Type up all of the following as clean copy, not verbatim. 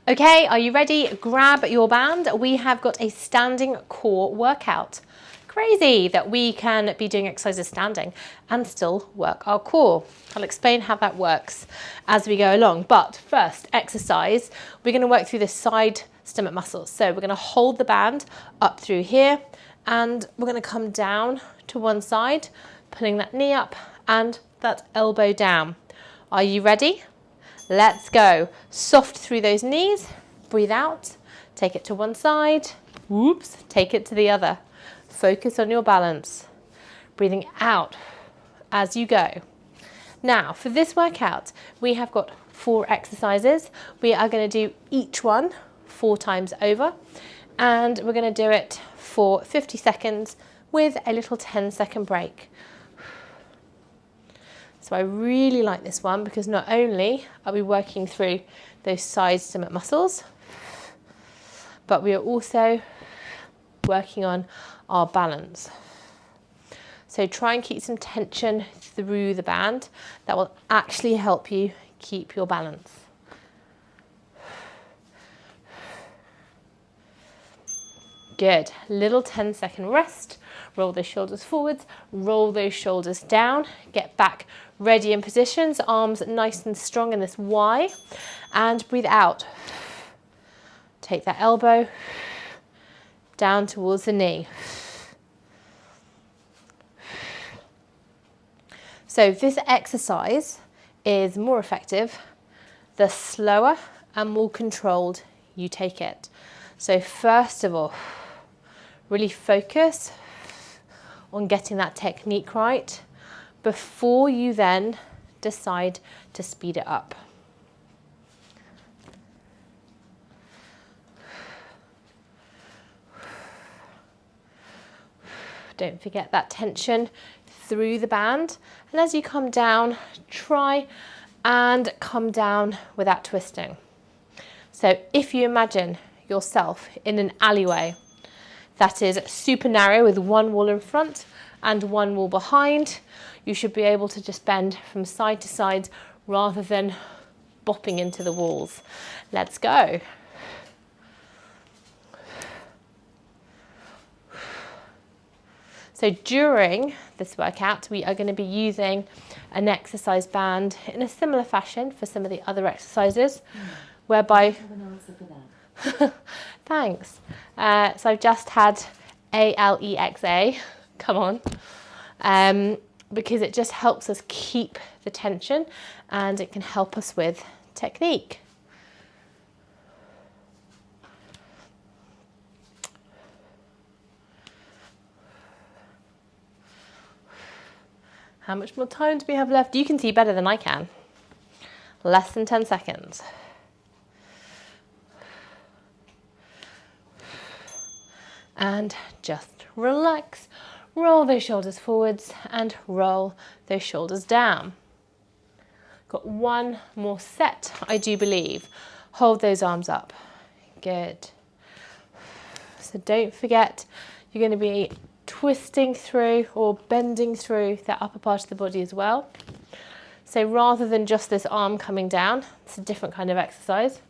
Okay, are you ready? Grab your band. We have got a standing core workout. Crazy that we can be doing exercises standing and still work our core. I'll explain how that works as we go along. But first, exercise, we're going to work through the side stomach muscles. So we're going to hold the band up through here and we're going to come down to one side, pulling that knee up and that elbow down. Are you ready? Let's go. Soft through those knees. Breathe out. Take it to one side. Whoops. Take it to the other. Focus on your balance. Breathing out as you go. Now, for this workout, we have got 4 exercises. We are going to do each one 4 times over. And we're going to do it for 50 seconds with a little 10-second break. So I really like this one because not only are we working through those side stomach muscles, but we are also working on our balance. So try and keep some tension through the band. That will actually help you keep your balance. Good. Little 10-second rest. Roll those shoulders forwards, roll those shoulders down, get back ready in positions, arms nice and strong in this Y, and breathe out. Take that elbow down towards the knee. So this exercise is more effective the slower and more controlled you take it. So first of all, really focus on getting that technique right before you then decide to speed it up. Don't forget that tension through the band. And as you come down, try and come down without twisting. So if you imagine yourself in an alleyway that is super narrow with one wall in front and one wall behind, you should be able to just bend from side to side rather than bopping into the walls. Let's go. So during this workout, we are going to be using an exercise band in a similar fashion for some of the other exercises, whereby... Thanks. So I've just had ALEXA, come on, because it just helps us keep the tension and it can help us with technique. How much more time do we have left? You can see better than I can. Less than 10 seconds. And just relax. Roll those shoulders forwards and roll those shoulders down. Got one more set, I do believe. Hold those arms up. Good. So don't forget, you're going to be twisting through or bending through that upper part of the body as well. So rather than just this arm coming down, it's a different kind of exercise.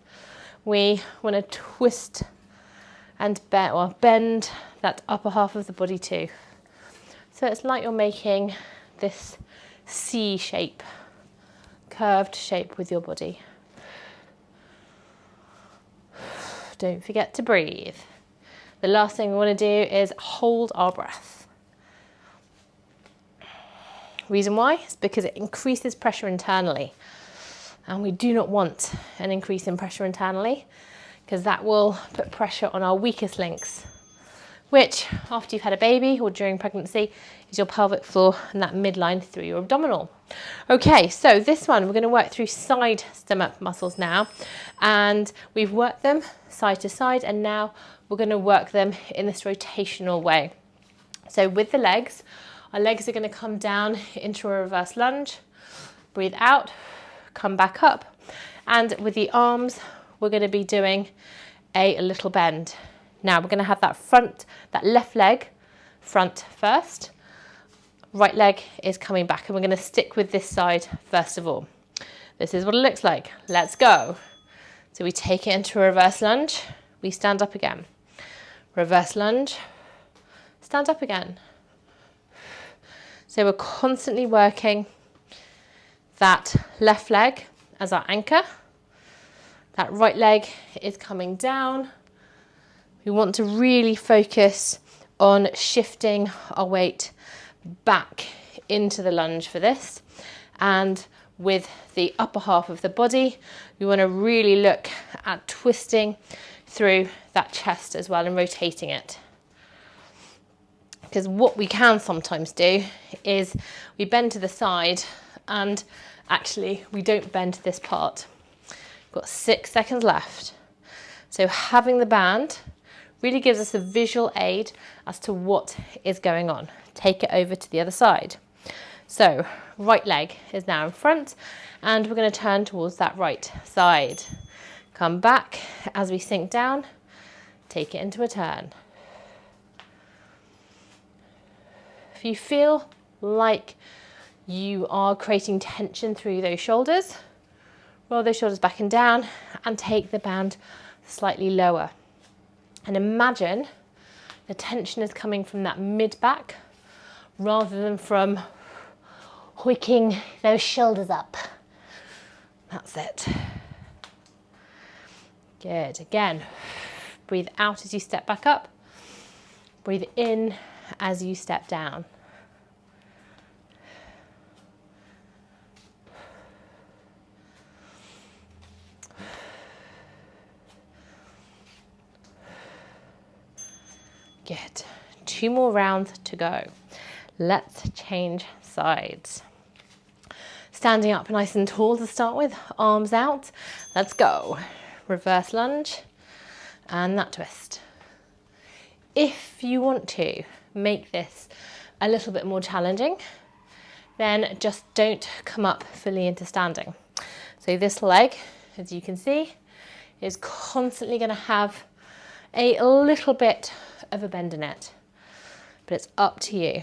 We want to twist and bend that upper half of the body too. So it's like you're making this C shape, curved shape with your body. Don't forget to breathe. The last thing we want to do is hold our breath. Reason why? It's because it increases pressure internally. And we do not want an increase in pressure internally, because that will put pressure on our weakest links, which after you've had a baby or during pregnancy is your pelvic floor and that midline through your abdominal. Okay, so this one we're going to work through side stomach muscles now, and we've worked them side to side, and now we're going to work them in this rotational way. So with the legs, our legs are going to come down into a reverse lunge, breathe out, come back up, and with the arms we're going to be doing a little bend. Now we're going to have that left leg front first, right leg is coming back, and we're going to stick with this side first of all. This is what it looks like. Let's go. So we take it into a reverse lunge, we stand up again. Reverse lunge, stand up again. So we're constantly working that left leg as our anchor. That right leg is coming down. We want to really focus on shifting our weight back into the lunge for this. And with the upper half of the body, we want to really look at twisting through that chest as well and rotating it. Because what we can sometimes do is we bend to the side and actually we don't bend this part. We've got 6 seconds left. So having the band really gives us a visual aid as to what is going on. Take it over to the other side. So right leg is now in front and we're going to turn towards that right side. Come back as we sink down, take it into a turn. If you feel like you are creating tension through those shoulders, roll those shoulders back and down and take the band slightly lower. And imagine the tension is coming from that mid-back rather than from hoiking those shoulders up. That's it. Good. Again, breathe out as you step back up. Breathe in as you step down. Good. 2 more rounds to go. Let's change sides. Standing up nice and tall to start with, arms out. Let's go. Reverse lunge and that twist. If you want to make this a little bit more challenging, then just don't come up fully into standing. So this leg, as you can see, is constantly going to have a little bit of a bend in it, but it's up to you.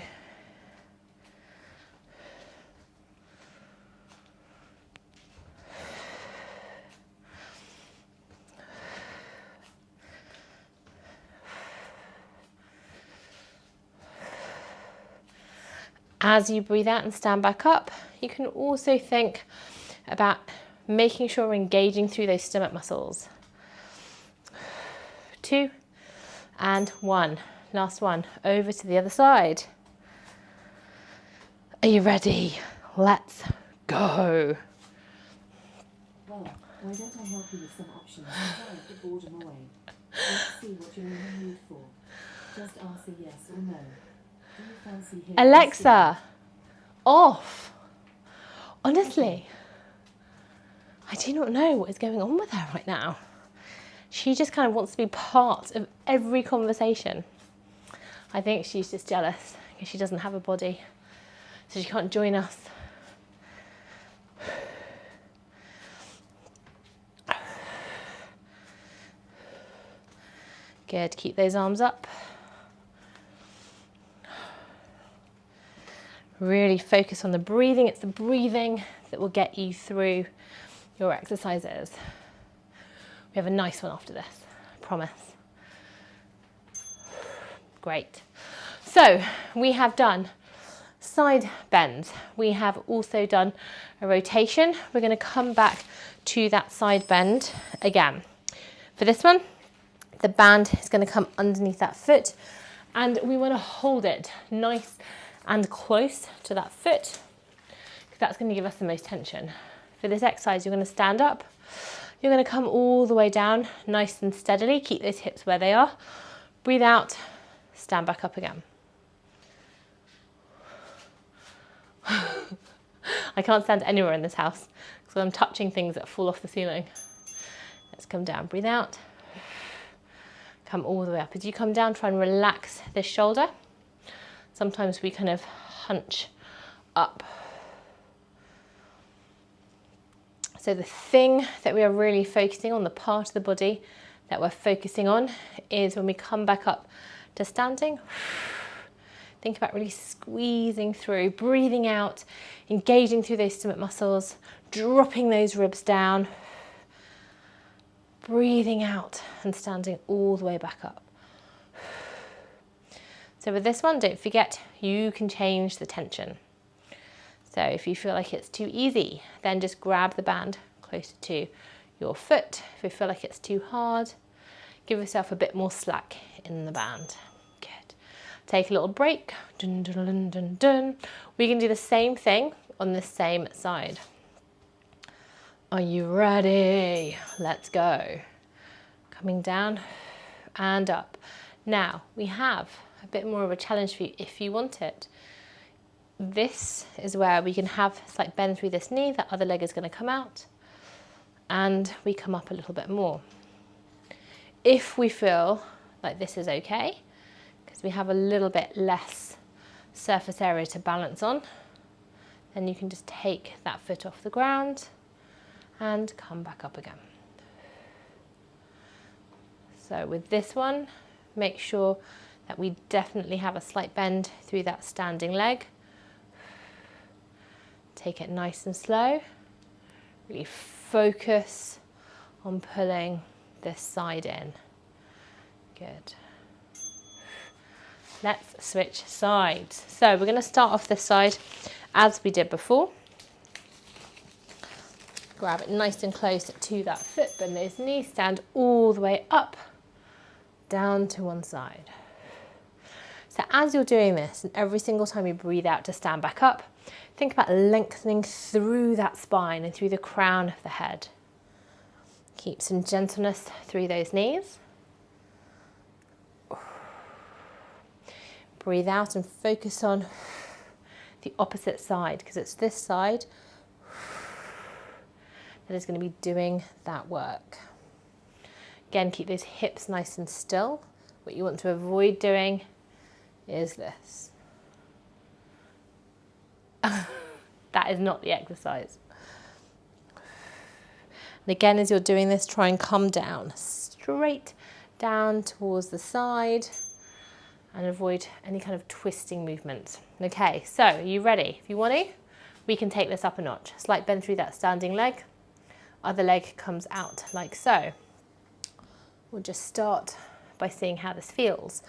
As you breathe out and stand back up, you can also think about making sure we're engaging through those stomach muscles. 2 and 1. Last one. Over to the other side. Are you ready? Let's go. Well, why don't I help you with some options? Drive the boredom away. Let's see what you're in the mood for. Just answer yes or no. Do you fancy hearing Alexa, off. Honestly, I do not know what is going on with her right now. She just kind of wants to be part of every conversation. I think she's just jealous because she doesn't have a body, so she can't join us. Good, keep those arms up. Really focus on the breathing. It's the breathing that will get you through your exercises. We have a nice one after this, I promise. Great. So we have done side bends. We have also done a rotation. We're going to come back to that side bend again. For this one, the band is going to come underneath that foot and we want to hold it nice and close to that foot because that's going to give us the most tension. For this exercise, you're going to stand up. You're going to come all the way down nice and steadily. Keep those hips where they are. Breathe out, stand back up again. I can't stand anywhere in this house because I'm touching things that fall off the ceiling. Let's come down, breathe out. Come all the way up. As you come down, try and relax this shoulder. Sometimes we kind of hunch up. So the thing that we are really focusing on, the part of the body that we're focusing on, is when we come back up to standing, think about really squeezing through, breathing out, engaging through those stomach muscles, dropping those ribs down. breathing out and standing all the way back up. So with this one, don't forget, you can change the tension. So if you feel like it's too easy, then just grab the band closer to your foot. If you feel like it's too hard, give yourself a bit more slack in the band. Good. Take a little break. Dun, dun, dun, dun, dun. We can do the same thing on the same side. Are you ready? Let's go. Coming down and up. Now we have a bit more of a challenge for you if you want it. This is where we can have a slight bend through this knee, that other leg is going to come out, and we come up a little bit more. If we feel like this is okay, because we have a little bit less surface area to balance on, then you can just take that foot off the ground and come back up again. So with this one, make sure that we definitely have a slight bend through that standing leg. Take it nice and slow. Really focus on pulling this side in. Good. Let's switch sides. So we're going to start off this side as we did before. Grab it nice and close to that foot, bend those knees, stand all the way up, down to one side. So as you're doing this, and every single time you breathe out to stand back up, think about lengthening through that spine and through the crown of the head. Keep some gentleness through those knees. Breathe out and focus on the opposite side, because it's this side that is going to be doing that work. Again, keep those hips nice and still. What you want to avoid doing is this. That is not the exercise. And again, as you're doing this, try and come down, straight down towards the side, and avoid any kind of twisting movement. Okay, so are you ready? If you want to, we can take this up a notch. Slight bend through that standing leg. Other leg comes out like so. We'll just start by seeing how this feels.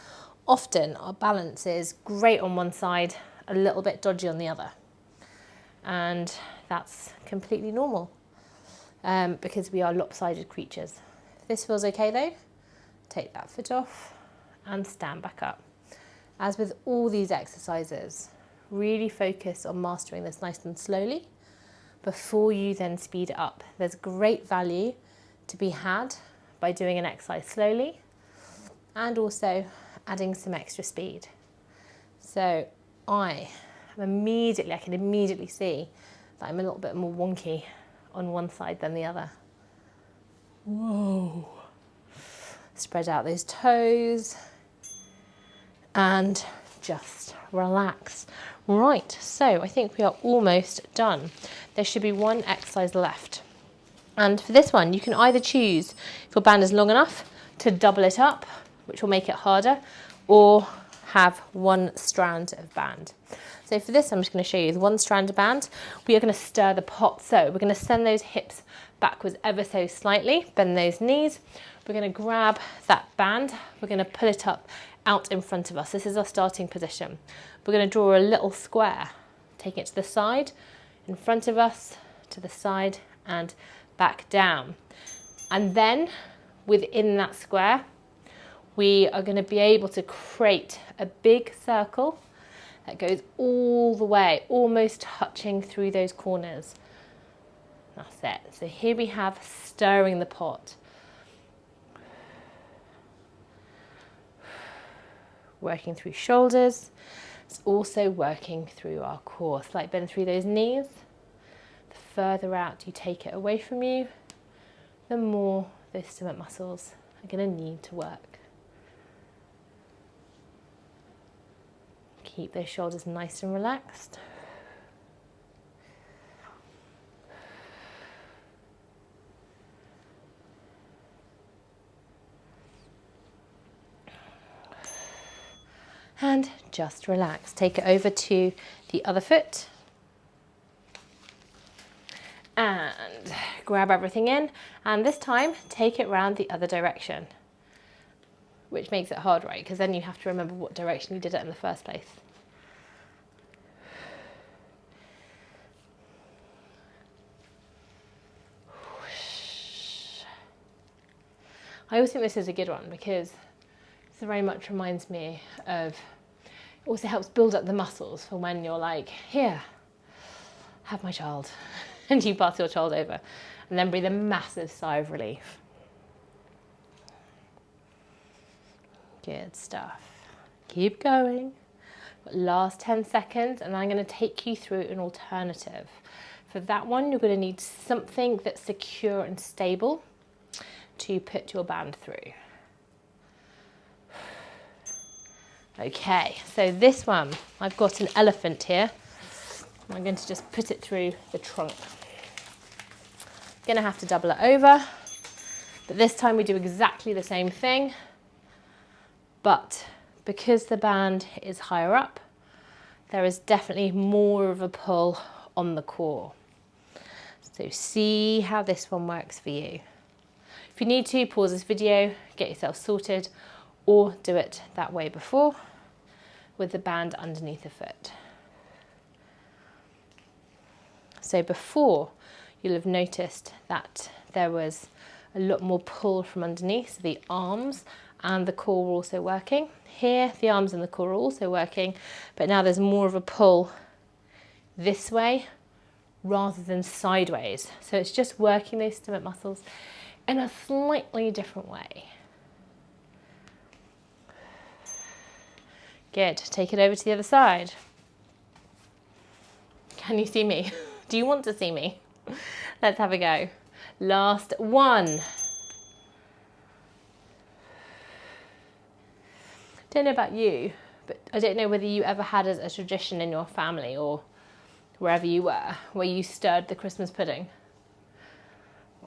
Often our balance is great on one side, a little bit dodgy on the other. And that's completely normal because we are lopsided creatures. If this feels okay though, take that foot off and stand back up. As with all these exercises, really focus on mastering this nice and slowly before you then speed it up. There's great value to be had by doing an exercise slowly and also adding some extra speed. So I can immediately see that I'm a little bit more wonky on one side than the other. Whoa. Spread out those toes and just relax. Right, so I think we are almost done. There should be one exercise left. And for this one, you can either choose, if your band is long enough, to double it up, which will make it harder, or have one strand of band. So for this, I'm just going to show you the one strand of band. We are going to stir the pot. So we're going to send those hips backwards ever so slightly, bend those knees. We're going to grab that band. We're going to pull it up out in front of us. This is our starting position. We're going to draw a little square, take it to the side, in front of us, to the side, and back down. And then within that square, we are going to be able to create a big circle that goes all the way, almost touching through those corners. That's it. So here we have stirring the pot. Working through shoulders. It's also working through our core. Slight bend through those knees. The further out you take it away from you, the more those stomach muscles are going to need to work. Keep those shoulders nice and relaxed. And just relax. Take it over to the other foot. And grab everything in, and this time take it round the other direction, which makes it hard, right? Because then you have to remember what direction you did it in the first place. I always think this is a good one because it very much reminds me of, it also helps build up the muscles for when you're like, here, have my child, and you pass your child over, and then breathe a massive sigh of relief. Good stuff. Keep going. Last 10 seconds, and I'm going to take you through an alternative. For that one, you're going to need something that's secure and stable to put your band through. Okay, so this one, I've got an elephant here. I'm going to just put it through the trunk. Going to have to double it over, but this time we do exactly the same thing, but because the band is higher up, there is definitely more of a pull on the core. So see how this one works for you. If you need to, pause this video, get yourself sorted, or do it that way before with the band underneath the foot. So before, you'll have noticed that there was a lot more pull from underneath, so the arms and the core were also working. Here, the arms and the core are also working, but now there's more of a pull this way rather than sideways. So it's just working those stomach muscles in a slightly different way. Good, take it over to the other side. Can you see me? Do you want to see me? Let's have a go. Last one. Don't know about you, but I don't know whether you ever had as a tradition in your family or wherever you were, where you stirred the Christmas pudding.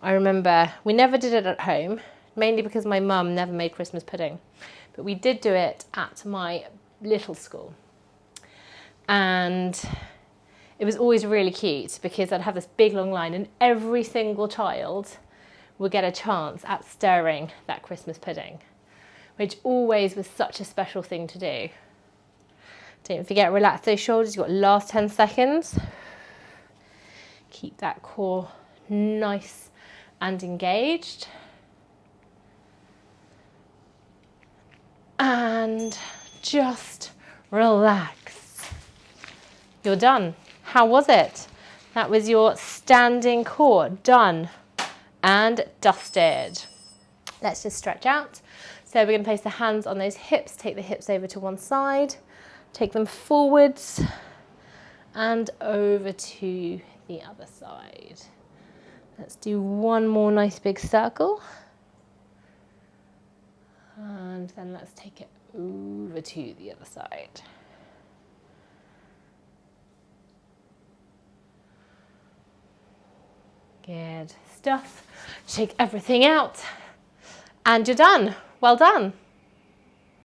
I remember we never did it at home, mainly because my mum never made Christmas pudding, but we did do it at my little school. And it was always really cute because I'd have this big long line and every single child would get a chance at stirring that Christmas pudding, which always was such a special thing to do. Don't forget, relax those shoulders. You've got last 10 seconds. Keep that core nice and engaged. And just relax. You're done. How was it? That was your standing core, done and dusted. Let's just stretch out. So we're going to place the hands on those hips, take the hips over to one side, take them forwards and over to the other side. Let's do one more nice big circle. And then let's take it over to the other side. Good stuff. Shake everything out. And you're done. Well done.